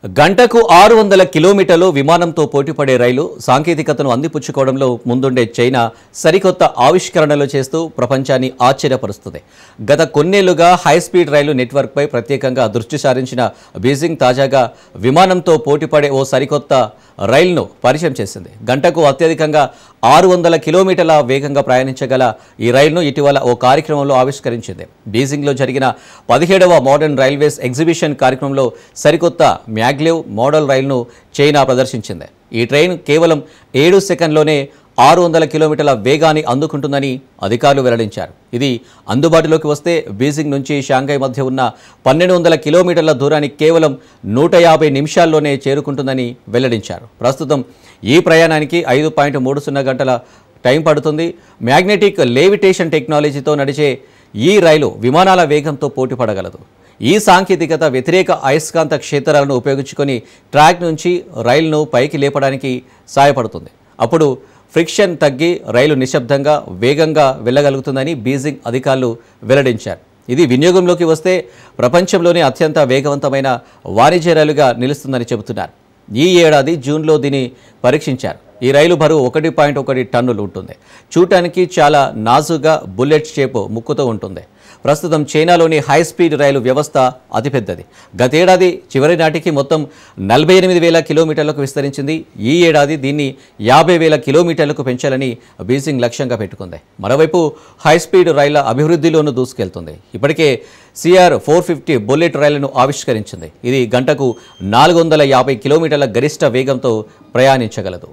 గంటకు 600 కిలోమీటర్లు విమానంతో పోటీపడే రైలు సాంకేతికతను అందిపుచ్చుకోవడంలో ముందుండే చైనా సరికొత్త ఆవిష్కరణలు చేస్తూ ప్రపంచాన్ని ఆశ్చర్యపరుస్తుంది. గత కొన్నేళ్లుగా హైస్పీడ్ రైలు నెట్వర్క్పై ప్రత్యేకంగా దృష్టి సారించిన బీజింగ్ తాజాగా విమానంతో పోటీపడే ఓ సరికొత్త రైలును పరిచయం చేసింది. గంటకు అత్యధికంగా 600 కిలోమీటర్ల వేగంగా ప్రయాణించగల ఈ రైలును ఇటీవల ఓ కార్యక్రమంలో ఆవిష్కరించింది. బీజింగ్లో జరిగిన 17వ మోడర్న్ రైల్వేస్ ఎగ్జిబిషన్ కార్యక్రమంలో సరికొత్త మ్యాగ్లెవ్ మోడల్ రైలును చైనా ప్రదర్శించింది. ఈ ట్రైన్ కేవలం 7 సెకండ్లోనే 600 కిలోమీటర్ల వేగాన్ని అందుకుంటుందని అధికారులు వెల్లడించారు. ఇది అందుబాటులోకి వస్తే బీజింగ్ నుంచి షాంఘై మధ్య ఉన్న 1200 కిలోమీటర్ల దూరాన్ని కేవలం 150 నిమిషాల్లోనే చేరుకుంటుందని వెల్లడించారు. ప్రస్తుతం ఈ ప్రయాణానికి 5.30 గంటల టైం పడుతుంది. మ్యాగ్నెటిక్ లేవిటేషన్ టెక్నాలజీతో నడిచే ఈ రైలు విమానాల వేగంతో పోటీపడగలదు. ఈ సాంకేతికత వ్యతిరేక అయస్కాంత క్షేత్రాలను ఉపయోగించుకొని ట్రాక్ నుంచి రైలును పైకి లేపడానికి సహాయపడుతుంది. అప్పుడు ఫ్రిక్షన్ తగ్గి రైలు నిశ్శబ్దంగా వేగంగా వెళ్ళగలుగుతుందని బీజింగ్ అధికారులు వెల్లడించారు. ఇది వినియోగంలోకి వస్తే ప్రపంచంలోనే అత్యంత వేగవంతమైన వాణిజ్య రైలుగా నిలుస్తుందని చెబుతున్నారు. ఈ ఏడాది జూన్లో దీన్ని పరీక్షించారు. ఈ రైలు బరువు 1.1 టన్నులు ఉంటుంది. చూడటానికి చాలా నాజుగా బుల్లెట్ షేప్ ముక్కుతో ఉంటుంది. ప్రస్తుతం చైనాలోని హైస్పీడ్ రైలు వ్యవస్థ అతిపెద్దది. గతేడాది చివరి నాటికి మొత్తం 48,000 కిలోమీటర్లకు విస్తరించింది. ఈ ఏడాది దీన్ని 50,000 కిలోమీటర్లకు పెంచాలని బీజింగ్ లక్ష్యంగా పెట్టుకుంది. మరోవైపు హైస్పీడ్ రైళ్ల అభివృద్ధిలోనూ దూసుకెళ్తుంది. ఇప్పటికే CR-450 బుల్లెట్ రైళ్లను ఆవిష్కరించింది. ఇది గంటకు 450 కిలోమీటర్ల గరిష్ట వేగంతో ప్రయాణించగలదు.